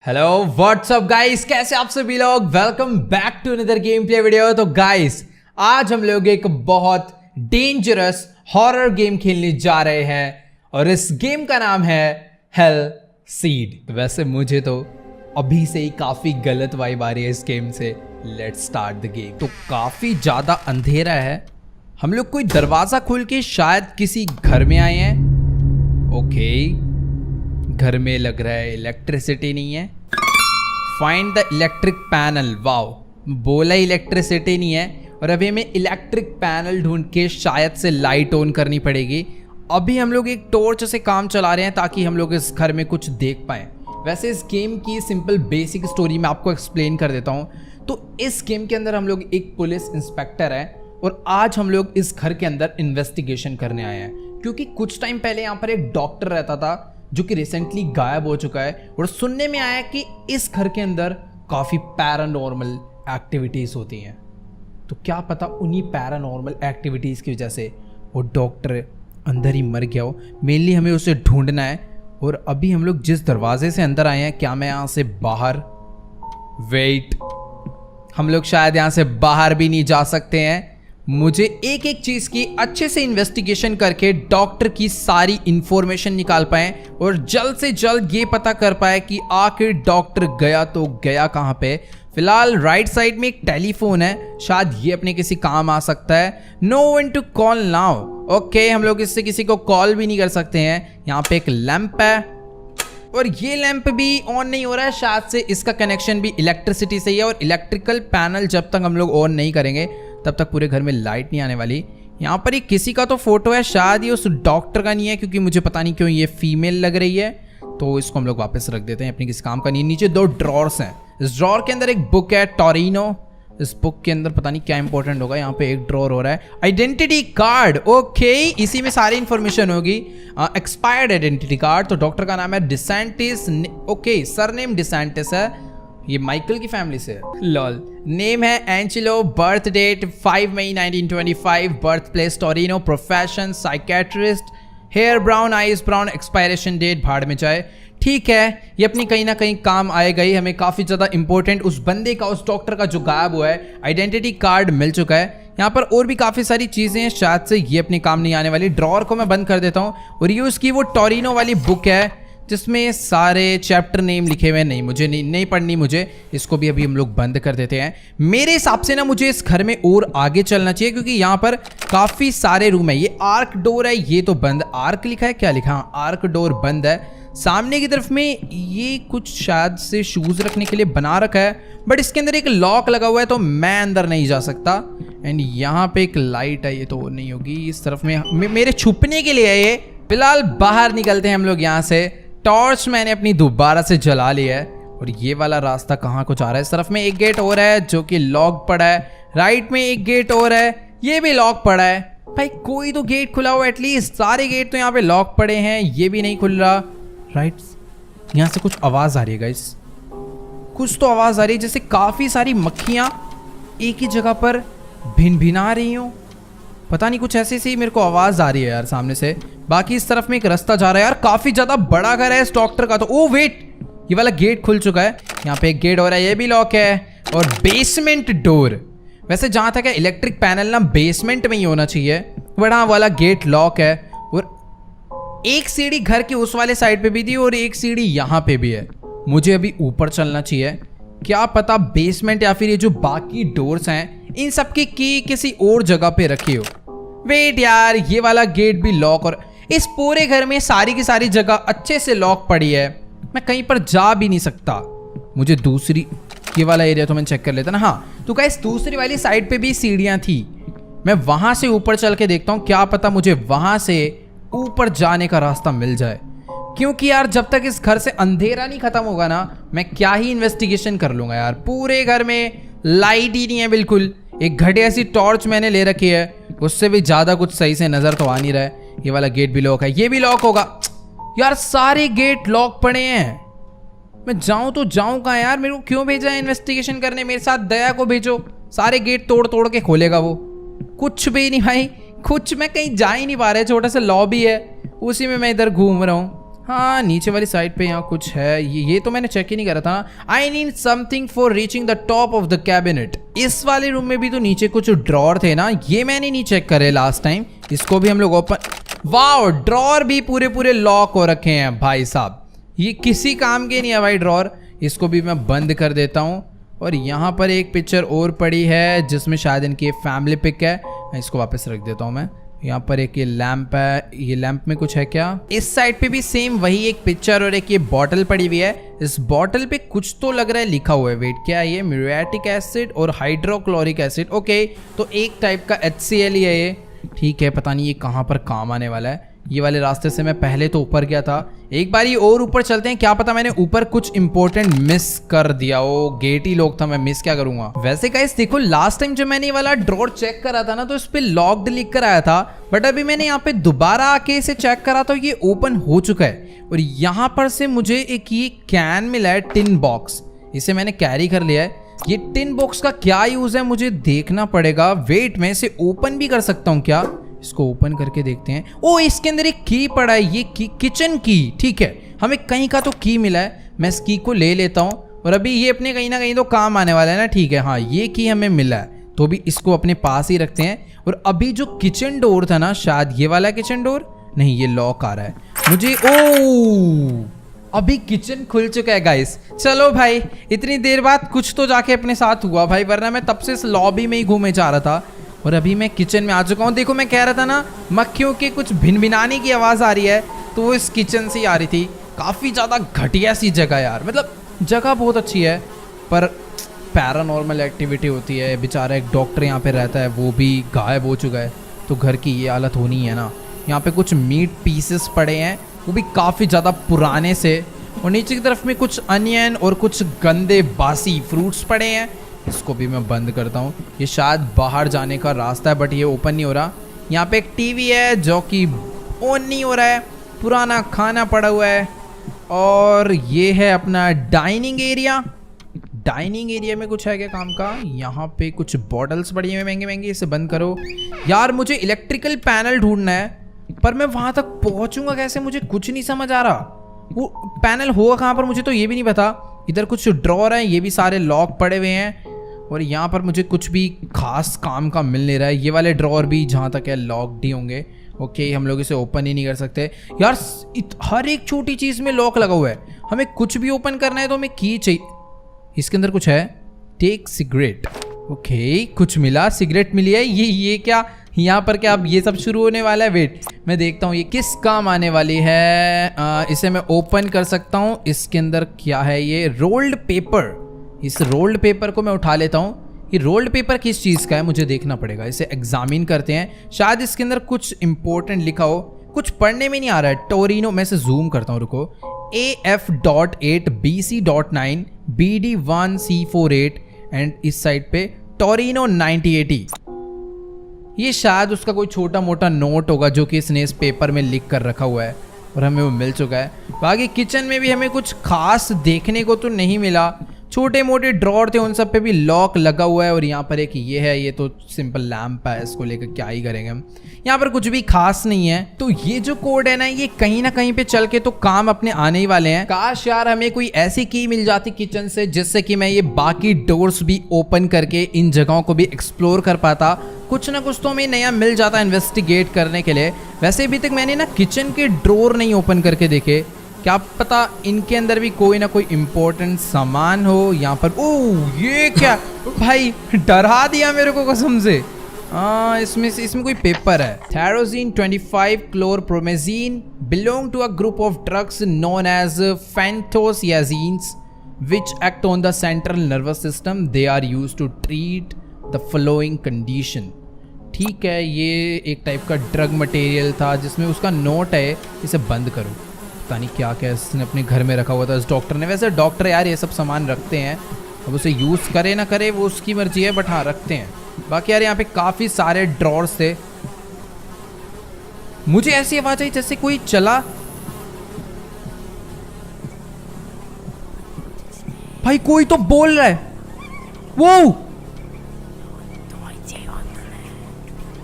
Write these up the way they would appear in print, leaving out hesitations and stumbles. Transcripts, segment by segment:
Hello what's up guys, कैसे आप सभी लोग। Welcome back to another game play video. तो गाइस आज हम लोग एक बहुत डेंजरस हॉरर गेम खेलने जा रहे हैं और इस गेम का नाम है हेल सीड। वैसे मुझे तो अभी से ही काफी गलत वाइब आ रही है इस गेम से। Let's start the game. तो काफी ज्यादा अंधेरा है, हम लोग कोई दरवाजा खोल के शायद किसी घर में आए हैं। ओके, घर में लग रहा है इलेक्ट्रिसिटी नहीं है। Find the electric panel. Wow, बोला इलेक्ट्रिसिटी नहीं है और अभी हमें इलेक्ट्रिक पैनल ढूंढ के शायद से लाइट ऑन करनी पड़ेगी। अभी हम लोग एक टॉर्च से काम चला रहे हैं ताकि हम लोग इस घर में कुछ देख पाएं। वैसे इस गेम की सिंपल बेसिक स्टोरी मैं आपको एक्सप्लेन कर देता हूँ। तो इस गेम के अंदर हम लोग एक पुलिस इंस्पेक्टर है और आज हम लोग इस घर के अंदर इन्वेस्टिगेशन करने आए हैं, क्योंकि कुछ टाइम पहले यहाँ पर एक डॉक्टर रहता था जो कि रिसेंटली गायब हो चुका है और सुनने में आया कि इस घर के अंदर काफ़ी पैरानॉर्मल एक्टिविटीज़ होती हैं। तो क्या पता उन्हीं पैरानॉर्मल एक्टिविटीज़ की वजह से वो डॉक्टर अंदर ही मर गया हो। मेनली हमें उसे ढूंढना है। और अभी हम लोग जिस दरवाजे से अंदर आए हैं, क्या मैं यहाँ से बाहर, वेट, हम लोग शायद यहाँ से बाहर भी नहीं जा सकते हैं। मुझे एक एक चीज़ की अच्छे से इन्वेस्टिगेशन करके डॉक्टर की सारी इंफॉर्मेशन निकाल पाए और जल्द से जल्द ये पता कर पाए कि आखिर डॉक्टर गया तो गया कहाँ पे। फिलहाल राइट साइड में एक टेलीफोन है, शायद ये अपने किसी काम आ सकता है। No one to call now. Okay, हम लोग इससे किसी को कॉल भी नहीं कर सकते हैं। यहाँ पे एक लैंप है और ये लैंप भी ऑन नहीं हो रहा है, शायद से इसका कनेक्शन भी इलेक्ट्रिसिटी से ही है। और इलेक्ट्रिकल पैनल जब तक हम लोग ऑन नहीं करेंगे तब तक पूरे घर में लाइट नहीं आने वाली। यहाँ पर एक किसी का तो फोटो है, शायद ये उस डॉक्टर का नहीं है, क्योंकि मुझे पता नहीं क्यों ये फीमेल लग रही है। तो इसको हम लोग वापस रख देते हैं, अपनी किसी काम का नहीं। नीचे दो ड्रॉर्स हैं, इस ड्रॉर के अंदर एक बुक है टोरिनो। इस बुक के अंदर पता नहीं क्या इंपॉर्टेंट होगा। यहाँ पे एक ड्रॉर हो रहा है, आइडेंटिटी कार्ड। ओके, इसी में सारी इंफॉर्मेशन होगी। Expired identity card. तो डॉक्टर का नाम है डिसेंटिस। ओके, सरनेम डिसेंटिस है, ये माइकल की फैमिली से है। लॉल। नेम है एंजेलो। बर्थ डेट 5 मई 1925। Birth place Torino. Profession psychiatrist. Hair brown, eyes brown. Expiration date भाड़ में जाए। ठीक है, ये अपनी कहीं ना कहीं काम आएगा ही। हमें काफ़ी ज़्यादा इंपॉर्टेंट उस बंदे का, उस डॉक्टर का जो गायब हुआ है, आइडेंटिटी कार्ड मिल चुका है। यहाँ पर और भी काफ़ी सारी चीज़ें हैं, शायद से ये अपने काम नहीं आने वाली। ड्रॉर को मैं बंद कर देता हूँ और ये उसकी वो टोरिनो वाली बुक है जिसमें सारे चैप्टर नेम लिखे हुए हैं। नहीं, मुझे नहीं पढ़नी मुझे। इसको भी अभी हम लोग बंद कर देते हैं। मेरे हिसाब से ना मुझे इस घर में और आगे चलना चाहिए, क्योंकि यहाँ पर काफ़ी सारे रूम है। ये आर्क डोर है, ये तो बंद। आर्क लिखा है, क्या लिखा? आर्क डोर बंद है। सामने की तरफ में ये कुछ शायद से शूज़ रखने के लिए बना रखा है, बट इसके अंदर एक लॉक लगा हुआ है तो मैं अंदर नहीं जा सकता। एंड यहाँ पे एक लाइट है, ये तो नहीं होगी। इस तरफ में मेरे छुपने के लिए है ये। फिलहाल बाहर निकलते हैं हम लोग यहाँ से। टॉर्च मैंने अपनी दोबारा से जला लिया है और ये वाला रास्ता कहाँ को जा रहा है। इस तरफ में एक गेट और है जो कि लॉक पड़ा है। राइट में एक गेट और है, ये भी लॉक पड़ा है। भाई कोई तो गेट खुला हुआ एटलीस्ट। सारे गेट तो यहाँ पे लॉक पड़े हैं, ये भी नहीं खुल रहा। राइट, यहाँ से कुछ आवाज़ आ रही है गाइस, कुछ तो आवाज़ आ रही है, जैसे काफ़ी सारी मक्खियाँ एक ही जगह पर भिन भिना रही हूँ। पता नहीं, कुछ ऐसी सी मेरे को आवाज़ आ रही है यार सामने से। बाकी इस तरफ में एक रास्ता जा रहा है यार, काफ़ी ज़्यादा बड़ा घर है इस डॉक्टर का। तो ओ वेट, ये वाला गेट खुल चुका है। यहाँ पे एक गेट हो रहा है, ये भी लॉक है। और बेसमेंट डोर, वैसे जहाँ तक है इलेक्ट्रिक पैनल ना बेसमेंट में ही होना चाहिए, बट हाँ वाला गेट लॉक है। और एक सीढ़ी घर के उस वाले साइड पे भी थी और एक सीढ़ी यहाँ पे भी है। मुझे अभी ऊपर चलना चाहिए, क्या पता बेसमेंट या फिर ये जो बाकी डोर्स हैं इन सब की किसी और जगह पे रखी हो। वेट यार, ये वाला गेट भी लॉक। और इस पूरे घर में सारी की सारी जगह अच्छे से लॉक पड़ी है, मैं कहीं पर जा भी नहीं सकता। मुझे दूसरी, ये वाला एरिया तो मैं चेक कर लेता ना। हाँ, तो गाइस दूसरी वाली साइड पे भी सीढ़ियाँ थी, मैं वहां से ऊपर चल के देखता हूँ, क्या पता मुझे वहां से ऊपर जाने का रास्ता मिल जाए। क्योंकि यार जब तक इस घर से अंधेरा नहीं खत्म होगा ना, मैं क्या ही इन्वेस्टिगेशन कर लूंगा यार। पूरे घर में लाइट ही नहीं है बिल्कुल। एक घटिया सी टॉर्च मैंने ले रखी है, उससे भी ज़्यादा कुछ सही से नज़र तो आ नहीं रहा है। ये वाला गेट भी लॉक है, ये भी लॉक होगा यार। सारे गेट लॉक पड़े हैं, मैं जाऊं तो जाऊं कहाँ यार? मेरे को क्यों भेजा है इन्वेस्टिगेशन करने? मेरे साथ दया को भेजो, सारे गेट तोड़ तोड़ के खोलेगा वो। कुछ भी नहीं भाई, कुछ, मैं कहीं जा ही नहीं पा रहा है। छोटा सा लॉबी है, उसी में मैं इधर घूम रहा हूँ। हाँ नीचे वाली साइड पे यहाँ कुछ है, ये तो मैंने चेक ही नहीं करा था। I need something for reaching the top of the cabinet. इस वाले रूम में भी तो नीचे कुछ ड्रॉर थे ना, ये मैंने नहीं चेक करे लास्ट टाइम। इसको भी हम लोग ओपन, वाओ ड्रॉर भी पूरे पूरे लॉक हो रखे हैं भाई साहब, ये किसी काम के नहीं है भाई ड्रॉर। इसको भी मैं बंद कर देता हूँ। और यहाँ पर एक पिक्चर और पड़ी है जिसमें शायद इनकी फैमिली पिक है, इसको वापस रख देता हूँ मैं। यहाँ पर एक ये लैंप है, ये लैंप में कुछ है क्या? इस साइड पे भी सेम वही एक पिक्चर और एक ये बॉटल पड़ी हुई है। इस बॉटल पे कुछ तो लग रहा है लिखा हुआ है, वेट क्या है ये? म्यूरेटिक एसिड और हाइड्रोक्लोरिक एसिड। ओके तो एक टाइप का HCl ही है ये, ठीक है। पता नहीं ये कहाँ पर काम आने वाला है। ये वाले रास्ते से मैं पहले तो ऊपर गया था, एक बार ये और ऊपर चलते हैं, क्या पता मैंने ऊपर कुछ इंपॉर्टेंट मिस कर दिया हो। गेट ही लॉक था, मैं मिस क्या करूंगा। वैसे गाइस देखो लास्ट टाइम जब मैंने ये वाला ड्रॉर चेक करा था ना तो इस पे लॉक्ड लिख कर आया था, बट अभी मैंने यहाँ पे दोबारा आके इसे चेक करा तो ये ओपन हो चुका है। और यहाँ पर से मुझे एक ये कैन मिला है, टिन बॉक्स, इसे मैंने कैरी कर लिया है। ये टिन बॉक्स का क्या यूज है मुझे देखना पड़ेगा। वेट मैं इसे ओपन भी कर सकता हूँ क्या? इसको ओपन करके देखते हैं। ओ इसके अंदर एक की पड़ा है, ये की किचन की, ठीक है। हमें कहीं का तो की मिला है, मैं इस की को ले लेता हूँ। और अभी ये अपने कहीं ना कहीं तो काम आने वाला है ना, ठीक है। हाँ ये की हमें मिला है तो भी इसको अपने पास ही रखते हैं। और अभी जो किचन डोर था ना, शायद ये वाला किचन डोर, नहीं ये लॉक आ रहा है मुझे। ओ अभी किचन खुल चुका है गाइस। चलो भाई इतनी देर बाद कुछ तो जाके अपने साथ हुआ भाई, वरना मैं तब से इस लॉबी में ही घूमे जा रहा था। और अभी मैं किचन में आ चुका हूँ। देखो मैं कह रहा था ना मक्खियों के कुछ भिनभिनाने की आवाज़ आ रही है, तो वो इस किचन से ही आ रही थी। काफ़ी ज़्यादा घटिया सी जगह यार, मतलब जगह बहुत अच्छी है पर पैरानॉर्मल एक्टिविटी होती है। बेचारा एक डॉक्टर यहाँ पे रहता है, वो भी गायब हो चुका है, तो घर की ये हालत होनी है ना। यहाँ पे कुछ मीट पीसेस पड़े हैं, वो भी काफ़ी ज़्यादा पुराने से। और नीचे की तरफ में कुछ अनियन और कुछ गंदे बासी फ्रूट्स पड़े हैं। इसको भी मैं बंद करता हूँ। ये शायद बाहर जाने का रास्ता है बट ये ओपन नहीं हो रहा। यहाँ पे एक टीवी है जो कि ऑन नहीं हो रहा है, पुराना खाना पड़ा हुआ है। और ये है अपना डाइनिंग एरिया। डाइनिंग एरिया में कुछ है क्या काम का? यहाँ पे कुछ बॉटल्स पड़ी हैं महंगे महंगे, इसे बंद करो। यार मुझे इलेक्ट्रिकल पैनल ढूंढना है, पर मैं वहाँ तक पहुँचूंगा कैसे? मुझे कुछ नहीं समझ आ रहा। वो पैनल होगा कहाँ पर मुझे तो ये भी नहीं पता। इधर कुछ ड्रॉर है, ये भी सारे लॉक पड़े हुए हैं। और यहाँ पर मुझे कुछ भी खास काम का मिल नहीं रहा है। ये वाले ड्रॉर भी जहाँ तक है लॉक्ड ही होंगे। ओके हम लोग इसे ओपन ही नहीं कर सकते यार। हर एक छोटी चीज़ में लॉक लगा हुआ है, हमें कुछ भी ओपन करना है तो हमें की चाहिए। इसके अंदर कुछ है, टेक सिगरेट। ओके कुछ मिला, सिगरेट मिली है। ये क्या यहाँ पर क्या अब ये सब शुरू होने वाला है? वेट मैं देखता हूँ ये किस काम आने वाली है। इसे मैं ओपन कर सकता हूँ। इसके अंदर क्या है? ये रोल्ड पेपर। इस रोल्ड पेपर को मैं उठा लेता हूँ। ये रोल्ड पेपर किस चीज़ का है मुझे देखना पड़ेगा, इसे एग्जामिन करते हैं। शायद इसके अंदर कुछ इंपॉर्टेंट लिखा हो, कुछ पढ़ने में नहीं आ रहा है। टोरिनो, मैं इसे जूम करता हूँ, रुको। AF.8 BC.9 BD1C48 एंड इस साइड पे टोरिनो 9080। ये शायद उसका कोई छोटा मोटा नोट होगा जो कि इसने इस पेपर में लिख कर रखा हुआ है और हमें वो मिल चुका है। बाकी किचन में भी हमें कुछ खास देखने को तो नहीं मिला। छोटे मोटे ड्रॉर थे, उन सब पे भी लॉक लगा हुआ है। और यहाँ पर एक ये है, ये तो सिंपल लैंप है, इसको लेकर क्या ही करेंगे हम। यहाँ पर कुछ भी खास नहीं है। तो ये जो कोड है ना, ये कहीं ना कहीं पे चल के तो काम अपने आने ही वाले हैं। काश यार हमें कोई ऐसी की मिल जाती किचन से जिससे कि मैं ये बाकी डोर्स भी ओपन करके इन जगहों को भी एक्सप्लोर कर पाता। कुछ ना कुछ तो हमें नया मिल जाता इन्वेस्टिगेट करने के लिए। वैसे अभी तक मैंने ना किचन के ड्रॉर नहीं ओपन करके देखे, क्या पता इनके अंदर भी कोई ना कोई इम्पोर्टेंट सामान हो। यहाँ पर ओह ये क्या भाई, डरा दिया मेरे को कसम से। इसमें कोई पेपर है। Thorazine 25 chlorpromazine belong to a group of drugs known as phenothiazines which act on the central nervous system. They are used to treat the following condition. ठीक है, ये एक टाइप का ड्रग मटेरियल था जिसमें उसका नोट है। इसे बंद करो, पता नहीं क्या क्या इसने अपने घर में रखा हुआ था इस डॉक्टर ने। वैसे डॉक्टर यार ये सब सामान रखते हैं, अब उसे यूज़ करे ना करे वो उसकी मर्जी है, बट हाँ रखते हैं। बाकी यार यहाँ पे काफ़ी सारे ड्रॉर्स थे। मुझे ऐसी आवाज़ आई जैसे कोई चला। भाई कोई तो बोल रहा है। वो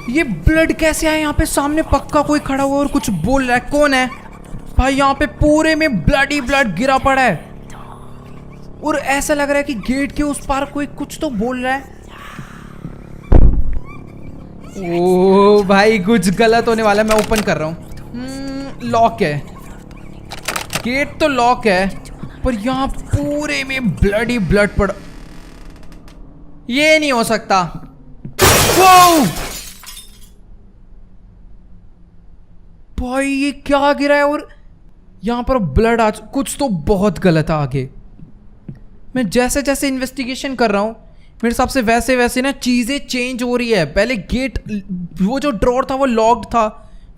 ये ब्लड कैसे आया यहाँ पे? सामने पक्का कोई खड़ा हुआ और कुछ बोल रहा है। कौन है? भाई यहाँ पे पूरे में ब्लडी ब्लड गिरा पड़ा है और ऐसा लग रहा है कि गेट के उस पार कोई कुछ तो बोल रहा है। ओ भाई कुछ गलत होने वाला है। मैं ओपन कर रहा हूँ। लॉक है, गेट तो लॉक है पर यहाँ पूरे में ब्लडी ब्लड पड़ा। ये नहीं हो सकता। वो भाई ये क्या गिरा है और यहां पर ब्लड कुछ तो बहुत गलत है आगे। मैं जैसे जैसे इन्वेस्टिगेशन कर रहा हूं मेरे हिसाब से वैसे वैसे ना चीजें चेंज हो रही है। पहले गेट वो जो ड्रॉर था वो लॉक्ड था,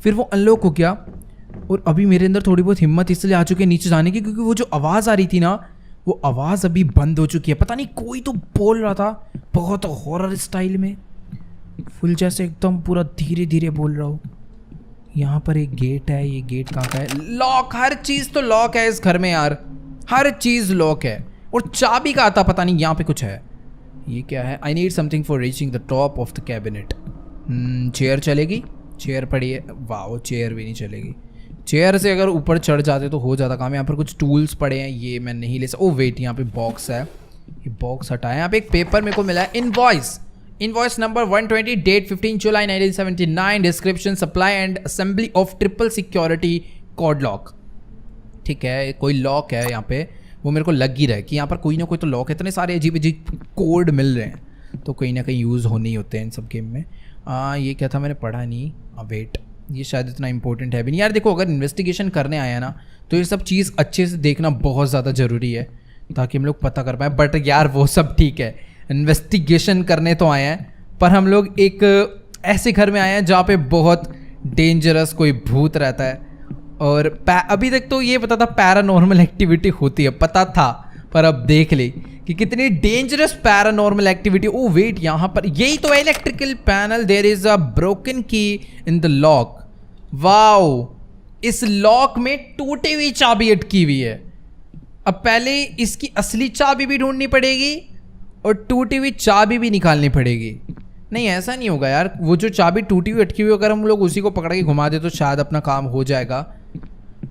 फिर वो अनलॉक हो गया और अभी मेरे अंदर थोड़ी बहुत हिम्मत इसलिए आ चुकी है नीचे जाने की क्योंकि वो जो आवाज आ रही थी ना वो आवाज अभी बंद हो चुकी है। पता नहीं कोई तो बोल रहा था बहुत हॉरर स्टाइल में, फुल जैसे एकदम पूरा धीरे धीरे बोल रहा हूँ। यहाँ पर एक गेट है, ये गेट कहाँ का है? लॉक, हर चीज तो लॉक है इस घर में यार, हर चीज लॉक है और चाबी का आता पता नहीं। यहाँ पे कुछ है, ये क्या है? I need something for reaching the top of the cabinet. Chair चलेगी? चेयर पड़ी है, वाह चेयर भी नहीं चलेगी। चेयर से अगर ऊपर चढ़ जाते तो हो जाता काम। यहाँ पर कुछ टूल्स पड़े हैं, ये मैं नहीं ले सकता। ओ वेट, यहाँ पे बॉक्स है, ये बॉक्स हटाया। यहाँ पे एक पेपर मेरे को मिला है, इनवॉइस नंबर 120, डेट 15 जुलाई 1979, description supply and assembly of triple security code lock. ठीक है, कोई लॉक है यहाँ पे, वो मेरे को लग ही रहा है कि यहाँ पर कोई ना कोई तो लॉक है। इतने सारे अजीब अजीब कोड मिल रहे हैं तो कहीं ना कहीं यूज़ होने ही होते हैं इन सब गेम में। ये क्या था, मैंने पढ़ा नहीं। वेट, ये शायद इतना इंपॉर्टेंट है भी नहीं यार। देखो अगर इन्वेस्टिगेशन करने आया ना तो ये सब चीज़ अच्छे से देखना बहुत ज़्यादा ज़रूरी है ताकि हम लोग पता कर पाए। बट यार वो सब ठीक है, इन्वेस्टिगेशन करने तो आए हैं पर हम लोग एक ऐसे घर में आए हैं जहाँ पे बहुत डेंजरस कोई भूत रहता है। और अभी तक तो ये पता था पैरानॉर्मल एक्टिविटी होती है, पता था, पर अब देख ली कि कितनी dangerous paranormal activity. Oh wait, यहाँ पर यही तो है electrical panel. There is a broken key in the lock. Wow, इस लॉक में टूटी हुई चाबी अटकी हुई है। अब पहले इसकी असली चाबी भी ढूंढनी पड़ेगी और टूटी हुई चाबी भी निकालनी पड़ेगी। नहीं ऐसा नहीं होगा यार, वो जो चाबी टूटी हुई अटकी हुई अगर हम लोग उसी को पकड़ के घुमा दे तो शायद अपना काम हो जाएगा।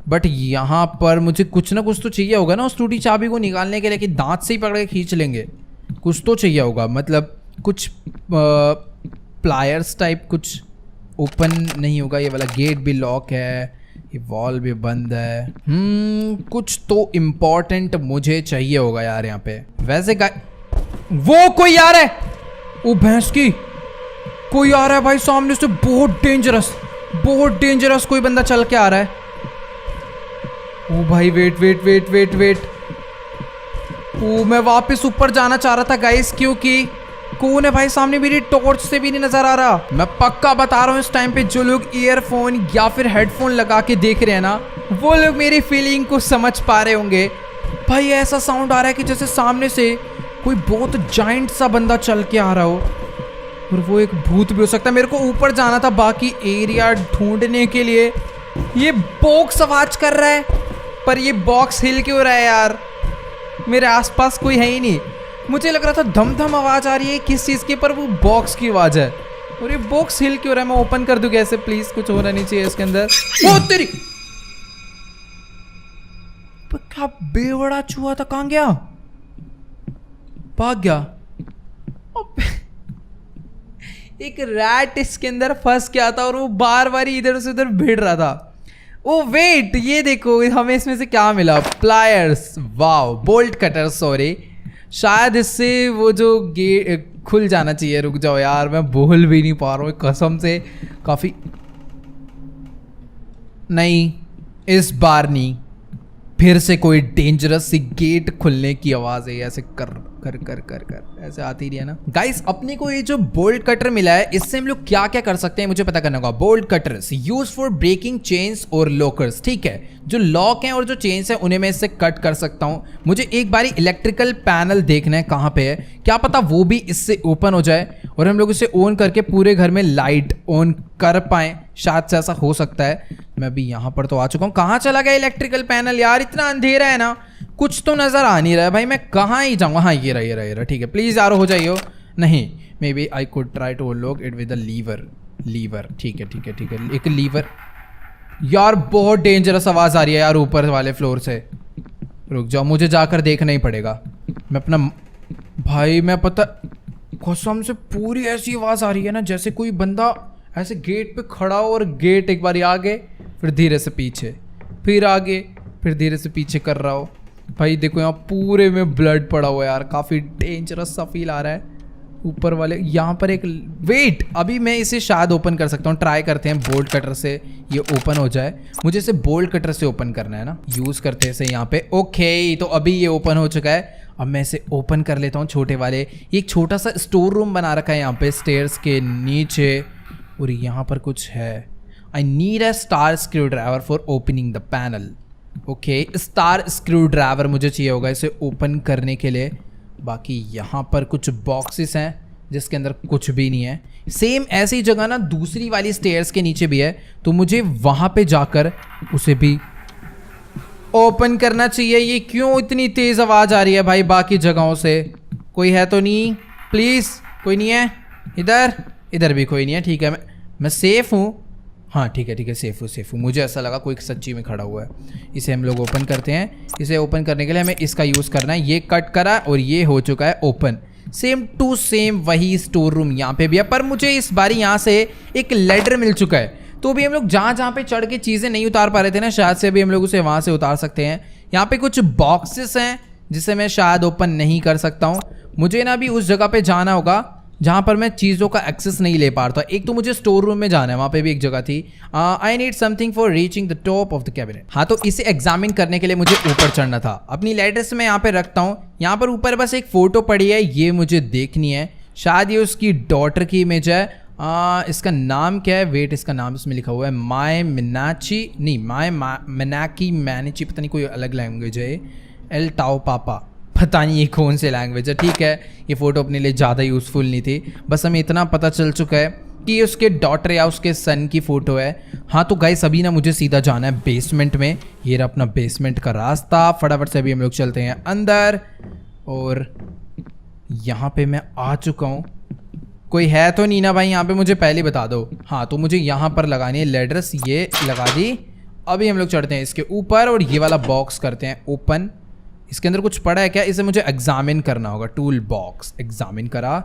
बट यहाँ पर मुझे कुछ ना कुछ तो चाहिए होगा ना उस टूटी चाबी को निकालने के लिए, कि दांत से ही पकड़ के खींच लेंगे। कुछ तो चाहिए होगा, मतलब कुछ प्लायर्स टाइप कुछ। ओपन नहीं होगा, ये वाला गेट भी लॉक है, ये वॉल भी बंद है। कुछ तो इम्पोर्टेंट मुझे चाहिए होगा यार यहाँ पे। वैसे वो कोई आ रहा है, ओ भैंस की, कोई आ रहा है भाई सामने से। बहुत डेंजरस कोई बंदा चल के आ रहा है। ओ भाई wait wait wait wait wait, ओ मैं वापस ऊपर जाना चाह रहा था गाइस क्योंकि कौन है भाई सामने, मेरी टॉर्च से भी नहीं नजर आ रहा। मैं पक्का बता रहा हूँ इस टाइम पे जो लोग ईयरफोन या फिर हेडफोन लगा के देख रहे हैं ना वो लोग मेरी फीलिंग को समझ पा रहे होंगे। भाई ऐसा साउंड आ रहा है कि जैसे सामने से कोई बहुत जाइंट सा बंदा चल के आ रहा हो और वो एक भूत भी हो सकता है। मेरे को ऊपर जाना था बाकी एरिया ढूंढने के लिए। ये बॉक्स आवाज कर रहा है पर ये बॉक्स हिल क्यों रहा है यार? मेरे आसपास कोई है ही नहीं। मुझे लग रहा था धम धम आवाज आ रही है किस चीज की, पर वो बॉक्स की आवाज है। और ये बॉक्स हिल क्यों रहा है? मैं ओपन कर दूं कैसे? प्लीज, कुछ होना नहीं चाहिए इसके अंदर। ओ तेरी, क्या बेवड़ा चूहा था, कहां गया? भाग गया। एक रैट इसके अंदर फंस गया था और वो बार बार इधर से उधर भिड़ रहा था। ओ वेट, ये देखो हमें इसमें से क्या मिला? Pliers, wow, bolt cutter, sorry. शायद इससे वो जो गेट खुल जाना चाहिए। रुक जाओ यार, मैं बोल भी नहीं पा रहा हूँ कसम से। काफी नहीं, इस बार नहीं, फिर से कोई डेंजरस सी गेट खुलने की आवाज है। ऐसे कर कर कर कर कर ऐसे आती रही है ना। गाइस, अपने को ये जो बोल्ट कटर मिला है इससे हम लोग क्या क्या कर सकते हैं मुझे पता करना होगा। Bolt cutters use for breaking chains और लॉकर्स। ठीक है, जो लॉक हैं और जो चेन्स हैं उन्हें मैं इससे कट कर सकता हूँ। मुझे एक बारी इलेक्ट्रिकल पैनल देखना है कहाँ पे है, क्या पता वो भी इससे ओपन हो जाए और हम लोग इसे ऑन करके पूरे घर में लाइट ऑन कर पाए। शायद से ऐसा हो सकता है। मैं अभी यहाँ पर तो आ चुका हूँ। कहाँ चला गया इलेक्ट्रिकल पैनल यार? इतना अंधेरा है ना, कुछ तो नजर आ नहीं रहा है भाई। मैं कहाँ ही जाऊँगा? हाँ ये रहा। ठीक है, प्लीज यार हो जाइए। नहीं, maybe I could try to unlock it with a lever. ठीक है। एक लीवर। यार बहुत डेंजरस आवाज आ रही है यार ऊपर वाले फ्लोर से। रुक जाओ, मुझे जाकर देखना ही पड़ेगा। मैं अपना भाई, मैं पता कसम से पूरी ऐसी आवाज आ रही है ना जैसे कोई बंदा ऐसे गेट पे खड़ा हो और गेट एक बार आगे फिर धीरे से पीछे, फिर आगे फिर धीरे से पीछे कर रहा हो। भाई देखो यहाँ पूरे में ब्लड पड़ा हुआ है यार, काफ़ी डेंजरस सा फील आ रहा है। ऊपर वाले यहाँ पर एक वेट, अभी मैं इसे शायद ओपन कर सकता हूँ। ट्राई करते हैं बोल्ट कटर से ये ओपन हो जाए। मुझे इसे बोल्ट कटर से ओपन करना है ना, यूज़ करते हैं इसे यहाँ पे। ओके, तो अभी ये ओपन हो चुका है। अब मैं इसे ओपन कर लेता हूँ। छोटे वाले ये एक छोटा सा स्टोर रूम बना रखा है यहाँ पे स्टेयर्स के नीचे, और यहाँ पर कुछ है। I need a star screw driver for opening the panel. Okay, star screw driver मुझे चाहिए होगा इसे ओपन करने के लिए। बाकी यहाँ पर कुछ बॉक्सेस हैं जिसके अंदर कुछ भी नहीं है। सेम ऐसी जगह ना दूसरी वाली स्टेयर्स के नीचे भी है, तो मुझे वहाँ पे जाकर उसे भी ओपन करना चाहिए। ये क्यों इतनी तेज़ आवाज़ आ रही है भाई बाकी जगहों से? कोई है तो नहीं? प्लीज़ कोई नहीं है इधर भी कोई नहीं है। ठीक है, मैं सेफ़ हूँ। हाँ ठीक है, सेफ हूँ। मुझे ऐसा लगा कोई सच्ची में खड़ा हुआ है। इसे हम लोग ओपन करते हैं। इसे ओपन करने के लिए हमें इसका यूज़ करना है। ये कट करा और ये हो चुका है ओपन। सेम टू सेम वही स्टोर रूम यहाँ पे भी है, पर मुझे इस बारी यहाँ से एक लेडर मिल चुका है। तो भी हम लोग जहाँ पे चढ़ के चीज़ें नहीं उतार पा रहे थे ना, शायद से अभी हम लोग उसे वहाँ से उतार सकते हैं। यहाँ पे कुछ बॉक्सेस हैं जिसे मैं शायद ओपन नहीं कर सकता हूँ। मुझे ना अभी उस जगह पे जाना होगा जहाँ पर मैं चीज़ों का एक्सेस नहीं ले पा रहा था। एक तो मुझे स्टोर रूम में जाना है, वहाँ पे भी एक जगह थी। I need something for reaching the top of the cabinet. हाँ, तो इसे एग्जामिन करने के लिए मुझे ऊपर चढ़ना था। अपनी लेटर्स मैं यहाँ पे रखता हूँ। यहाँ पर ऊपर बस एक फ़ोटो पड़ी है, ये मुझे देखनी है। शायद ये उसकी डॉटर की इमेज है। इसका नाम क्या है? वेट, इसका नाम इसमें लिखा हुआ है माय मिनाची, नहीं माय मिनाकी मैनिची, पता नहीं कोई अलग लैंग्वेज है। एल टाओ पापा, पता नहीं ये कौन से लैंग्वेज है। ठीक है, ये फ़ोटो अपने लिए ज़्यादा यूज़फुल नहीं थी, बस हमें इतना पता चल चुका है कि ये उसके डॉटर या उसके सन की फ़ोटो है। हाँ, तो गाइस अभी ना मुझे सीधा जाना है बेसमेंट में। ये रहा अपना बेसमेंट का रास्ता। फटाफट से अभी हम लोग चलते हैं अंदर, और यहाँ पे मैं आ चुका हूँ। कोई है तो नहीं ना भाई यहाँ पे? मुझे पहले बता दो। हाँ, तो मुझे यहाँ पर लगानी है लेडर्स, ये लगा दी। अभी हम लोग चढ़ते हैं इसके ऊपर और ये वाला बॉक्स करते हैं ओपन। इसके अंदर कुछ पड़ा है क्या? इसे मुझे एग्जामिन करना होगा। टूल बॉक्स एग्जामिन करा।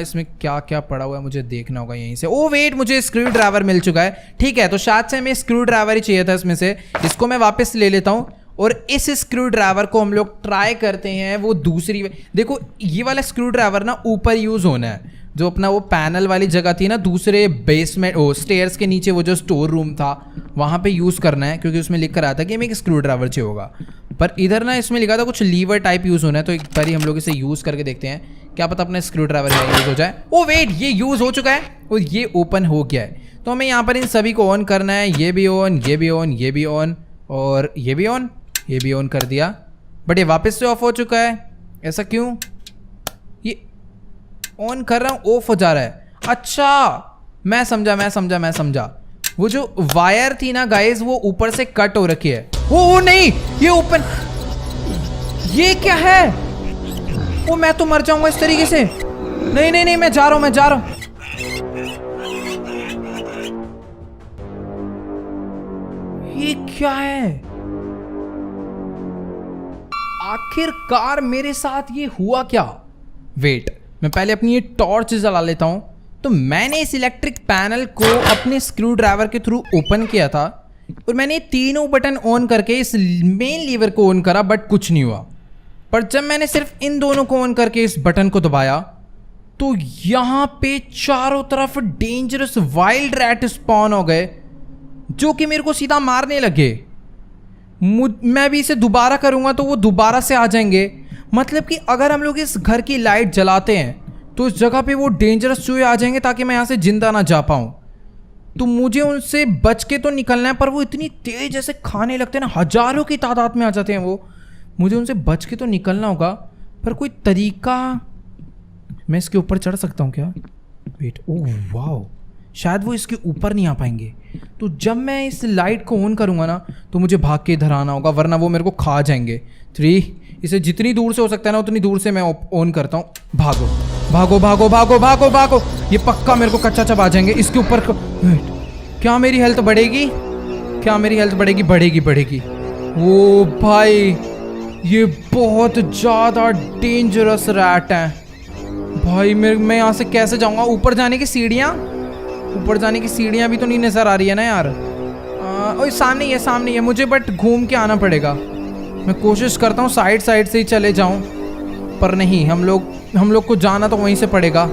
इसमें क्या क्या पड़ा हुआ है मुझे देखना होगा यहीं से। ओ वेट, मुझे स्क्रू ड्राइवर मिल चुका है। ठीक है, तो शायद से हमें स्क्रू ड्राइवर ही चाहिए था इसमें से। इसको मैं वापस ले लेता हूँ और इस स्क्रू ड्राइवर को हम लोग ट्राई करते हैं। वो दूसरी, देखो ये वाला स्क्रू ड्राइवर ना ऊपर यूज़ होना है। जो अपना वो पैनल वाली जगह थी ना दूसरे बेसमेंट, ओ स्टेयर्स के नीचे वो जो स्टोर रूम था वहाँ पे यूज़ करना है, क्योंकि उसमें लिख कर आया था कि हमें एक स्क्रू ड्राइवर चाहिए होगा। पर इधर ना इसमें लिखा था कुछ लीवर टाइप यूज़ होना है। तो एक बारी हम लोग इसे यूज़ करके देखते हैं, क्या पता अपना स्क्रू ड्राइवर यूज़ हो जाए। ओ वेट, ये यूज़ हो चुका है और ये ओपन हो गया है। तो हमें यहाँ पर इन सभी को ऑन करना है। ये भी ऑन, ये भी ऑन, ये भी ऑन और ये भी ऑन, ये भी ऑन कर दिया। बट ये वापस से ऑफ हो चुका है, ऐसा क्यों? ये ऑन कर रहा हूँ, ऑफ हो जा रहा है। अच्छा, मैं समझा। वो जो वायर थी ना गाइस, वो ऊपर से कट हो रखी है। ओ नहीं, ये ओपन, ये क्या है? ओ मैं तो मर जाऊंगा इस तरीके से। नहीं, मैं जा रहा हूं। ये क्या है? आखिरकार मेरे साथ ये हुआ क्या? वेट, मैं पहले अपनी ये टॉर्च जला लेता हूं। तो मैंने इस इलेक्ट्रिक पैनल को अपने स्क्रू ड्राइवर के थ्रू ओपन किया था और मैंने तीनों बटन ऑन करके इस मेन लीवर को ऑन करा, बट कुछ नहीं हुआ। पर जब मैंने सिर्फ इन दोनों को ऑन करके इस बटन को दबाया तो यहाँ पे चारों तरफ डेंजरस वाइल्ड रैट स्पॉन हो गए, जो कि मेरे को सीधा मारने लगे। मैं भी इसे दोबारा करूँगा तो वो दोबारा से आ जाएंगे। मतलब कि अगर हम लोग इस घर की लाइट जलाते हैं तो इस जगह पे वो डेंजरस चूहे आ जाएंगे ताकि मैं यहाँ से जिंदा ना जा पाऊँ। तो मुझे उनसे बच के तो निकलना है, पर वो इतनी तेज जैसे खाने लगते हैं ना, हजारों की तादाद में आ जाते हैं वो। मुझे उनसे बच के तो निकलना होगा, पर कोई तरीका? मैं इसके ऊपर चढ़ सकता हूँ क्या? वेट, ओह वाओ, शायद वो इसके ऊपर नहीं आ पाएंगे। तो जब मैं इस लाइट को ऑन करूँगा ना तो मुझे भाग के इधर आना होगा, वरना वो मेरे को खा जाएंगे। 3, इसे जितनी दूर से हो सकता है ना उतनी दूर से मैं ऑन करता हूँ। भागो। ये पक्का मेरे को कच्चा चबा जाएंगे। इसके ऊपर क्या मेरी हेल्थ बढ़ेगी? क्या मेरी हेल्थ बढ़ेगी? बढ़ेगी। ओ भाई, ये बहुत ज्यादा डेंजरस रैट है भाई। मैं यहाँ से कैसे जाऊंगा? ऊपर जाने की सीढ़ियाँ भी तो नहीं नजर आ रही है ना यार। ओए सामने ही है मुझे, बट घूम के आना पड़ेगा। मैं कोशिश करता हूँ साइड से ही चले जाऊं, पर नहीं, हम लोग को जाना तो वहीं से पड़ेगा।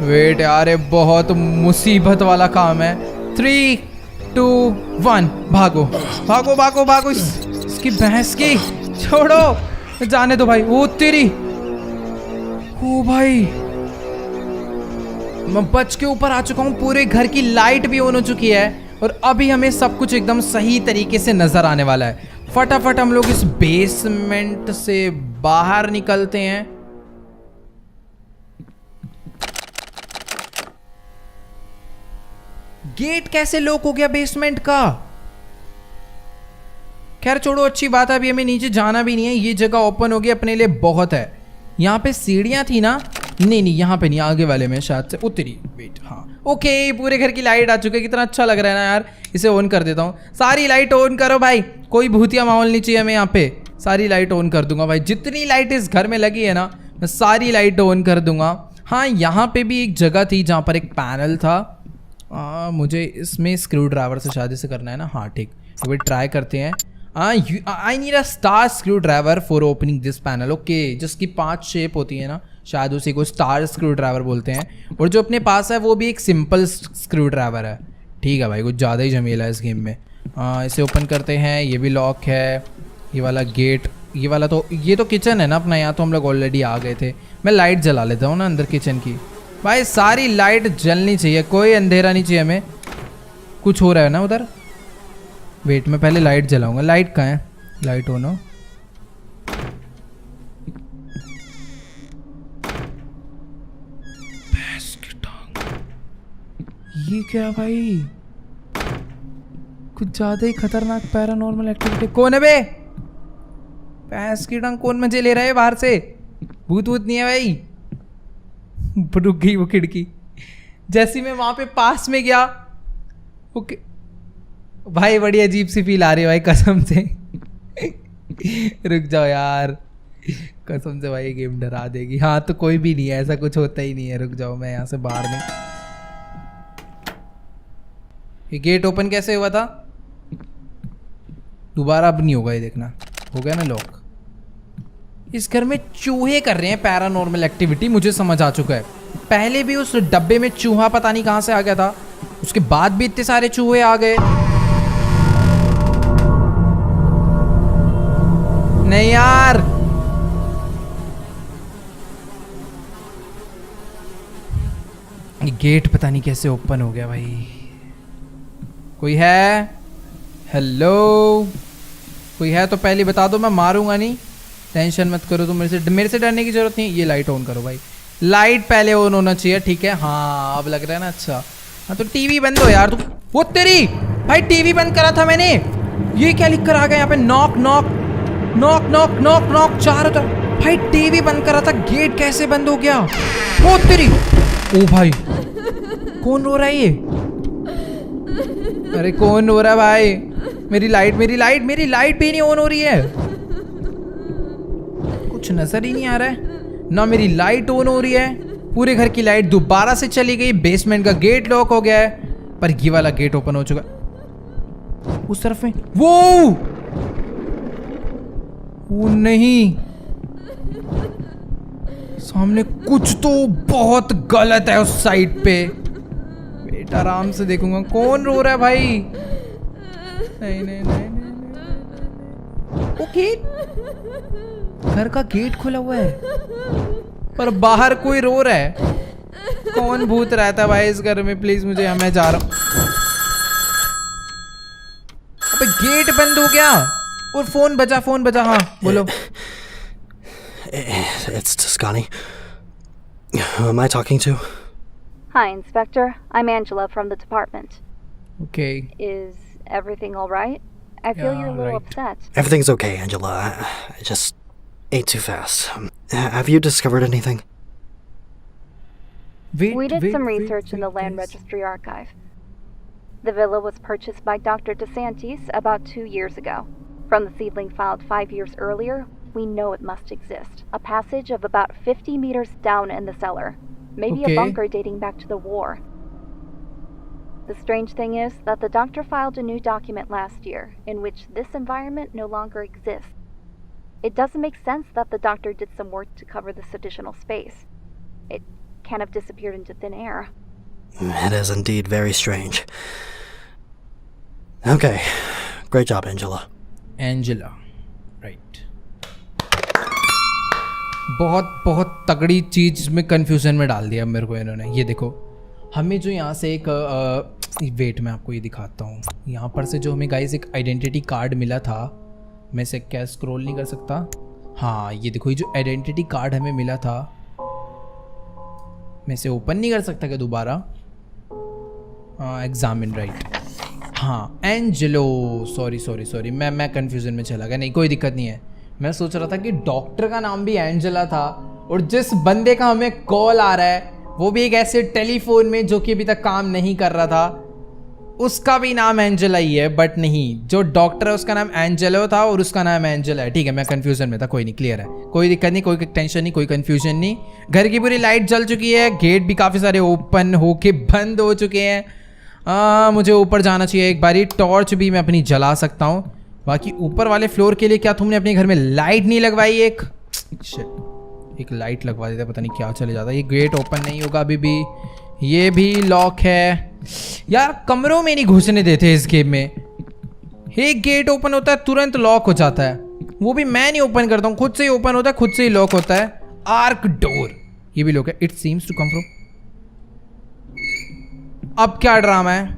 वेट यार, ये बहुत मुसीबत वाला काम है। 3, 2, 1 भागो। इसकी भैंस की छोड़ो, जाने दो भाई। ओ तेरी, ओ भाई, मैं बच के ऊपर आ चुका हूँ। पूरे घर की लाइट भी ऑन हो चुकी है और अभी हमें सब कुछ एकदम सही तरीके से नजर आने वाला है। फटाफट हम लोग इस बेसमेंट से बाहर निकलते हैं। गेट कैसे लॉक हो गया बेसमेंट का? खैर छोड़ो, अच्छी बात है, अभी हमें नीचे जाना भी नहीं है। ये जगह ओपन हो गई अपने लिए, बहुत है। यहाँ पे सीढ़ियां थी ना? नहीं, यहाँ पे नहीं, आगे वाले में शायद से उतरी। वेट, हाँ ओके, पूरे घर की लाइट आ चुकी है। कितना अच्छा लग रहा है ना यार। इसे ऑन कर देता हूँ। सारी लाइट ऑन करो भाई, कोई भूतिया माहौल नहीं चाहिए हमें यहाँ पे। सारी लाइट ऑन कर दूंगा भाई, जितनी लाइट इस घर में लगी है ना, मैं सारी लाइट ऑन कर दूंगा। हाँ, यहाँ पे भी एक जगह थी जहाँ पर एक पैनल था। मुझे इसमें स्क्रू ड्राइवर से शायद इसे करना है ना? हाँ ठीक, तो ट्राई करते हैं। I need a star screw driver for opening this panel. Okay, जिसकी 5 शेप होती है ना, शायद उसी को स्टार स्क्रू ड्राइवर बोलते हैं। और जो अपने पास है वो भी एक सिंपल स्क्रू ड्राइवर है। ठीक है भाई, कुछ ज़्यादा ही झमेला है इस गेम में। इसे ओपन करते हैं। ये भी लॉक है। ये वाला गेट, ये वाला तो, ये तो किचन है ना अपना। यहाँ तो हम लोग ऑलरेडी आ गए थे। मैं लाइट जला लेता हूँ ना अंदर किचन की। भाई सारी लाइट जलनी चाहिए, कोई अंधेरा नहीं चाहिए हमें। कुछ हो रहा है ना उधर? वेट, मैं पहले लाइट जलाऊंगा। लाइट कहाँ है? लाइट ऑन हो। भैंस की टांग, ये क्या भाई? कुछ ज्यादा ही खतरनाक पैरानॉर्मल एक्टिविटी। कौन है बे? भैंस की टांग कौन मजे ले रहा है बाहर से? भूत नहीं है भाई। रुक गई वो खिड़की जैसी मैं वहां पे पास में गया। ओके भाई, बड़ी अजीब सी फील आ रही है भाई कसम से। रुक जाओ यार, कसम से भाई ये गेम डरा देगी। हाँ तो कोई भी नहीं है, ऐसा कुछ होता ही नहीं है। रुक जाओ, मैं यहाँ से बाहर नहीं। ये गेट ओपन कैसे हुआ था? दोबारा अब नहीं होगा ये, देखना। हो गया ना लॉक। इस घर में चूहे कर रहे हैं पैरानॉर्मल एक्टिविटी, मुझे समझ आ चुका है। पहले भी उस डब्बे में चूहा पता नहीं कहां से आ गया था, उसके बाद भी इतने सारे चूहे आ गए। नहीं यार, ये गेट पता नहीं कैसे ओपन हो गया भाई। कोई है? हेलो, कोई है तो पहले बता दो, मैं मारूंगा नहीं। टेंशन मत करो, तो मेरे से डरने की जरूरत नहीं। ये लाइट ऑन करो भाई, लाइट पहले ऑन होना चाहिए। ठीक है, हाँ अब लग रहा है ना। अच्छा हाँ, तो टीवी बंद हो यार। तू वो तेरी भाई, टीवी बंद करा था मैंने। ये क्या लिख कर आ गया यहाँ पे? Knock knock knock knock knock knock चारों तरफ। भाई टीवी बंद करा था, गेट कैसे बंद हो गया? वो तेरी, ओ भाई कौन रो रहा है ये? अरे कौन रो रहा है भाई? मेरी लाइट भी नहीं ऑन हो रही है। कुछ नजर ही नहीं आ रहा है ना। मेरी लाइट ऑन हो रही है, पूरे घर की लाइट दोबारा से चली गई। बेसमेंट का गेट लॉक हो गया है, पर ये वाला गेट ओपन हो चुका। उस तरफ में वो नहीं, सामने कुछ तो बहुत गलत है उस साइड पे। बेटा आराम से देखूंगा। कौन रो रहा है भाई? नहीं। वो गेट, घर का गेट खुला हुआ है, पर बाहर कोई रो रहा है। कौन भूत रहता है भाई इस घर में? प्लीज मुझे, मैं जा रहा हूं। अबे गेट बंद हो गया और फोन बजा। हाँ बोलो। It's Toscani. Who am I talking to? Hi, Inspector. I'm Angela from the department. Okay. Is everything all right? I feel you're a little right. upset. Everything's okay, Angela. I just ate too fast. Have you discovered anything? We did some research in the Land Registry archive. The villa was purchased by Dr. DeSantis about 2 years ago. From the seedling filed 5 years earlier, we know it must exist. A passage of about 50 meters down in the cellar. Maybe Okay. a bunker dating back to the war. The strange thing is that the doctor filed a new document last year in which this environment no longer exists. It doesn't make sense that the doctor did some work to cover this additional space. It can't have disappeared into thin air. It is indeed very strange. Okay. Great job, Angela. Angela, right. बहुत बहुत तगड़ी चीज में confusion में डाल दिया मेरे को इन्होंने। ये देखो, हमें जो यहाँ से एक वेट मैं आपको ये दिखाता हूँ। यहाँ पर से जो हमें गाइस एक आइडेंटिटी कार्ड मिला था, मैं इसे क्या स्क्रॉल नहीं कर सकता? हाँ, ये देखो, ये जो आइडेंटिटी कार्ड हमें मिला था, मैं इसे ओपन नहीं कर सकता क्या दोबारा? Examine, right. हाँ, एंजेलो, सॉरी, मैं कंफ्यूजन में चला गया। नहीं, कोई दिक्कत नहीं है। मैं सोच रहा था कि डॉक्टर का नाम भी एंजेला था और जिस बंदे का हमें कॉल आ रहा है वो भी एक ऐसे टेलीफोन में जो कि अभी तक काम नहीं कर रहा था, उसका भी नाम एंजेला ही है। बट नहीं, जो डॉक्टर है उसका नाम एंजेलो था और उसका नाम एंजेला है। ठीक है, मैं कंफ्यूजन में था, कोई नहीं, क्लियर है, कोई दिक्कत नहीं, कोई टेंशन नहीं, कोई कंफ्यूजन नहीं। घर की पूरी लाइट जल चुकी है, गेट भी काफ़ी सारे ओपन होके बंद हो चुके हैं। मुझे ऊपर जाना चाहिए एक बारी। टॉर्च भी मैं अपनी जला सकता हूँ। बाकी ऊपर वाले फ्लोर के लिए क्या तुमने अपने घर में लाइट नहीं लगवाई? एक लाइट लगवा देता, पता नहीं क्या चले जाता। ये गेट ओपन नहीं होगा अभी भी, ये भी लॉक है। यार कमरों में नहीं घुसने देते इस गेम में। एक गेट ओपन होता है तुरंत लॉक हो जाता है, वो भी मैं नहीं ओपन करता हूँ, खुद से ही ओपन होता है, खुद से ही लॉक होता है। आर्क डोर, ये भी लॉक है। It seems to come from. अब क्या ड्रामा है?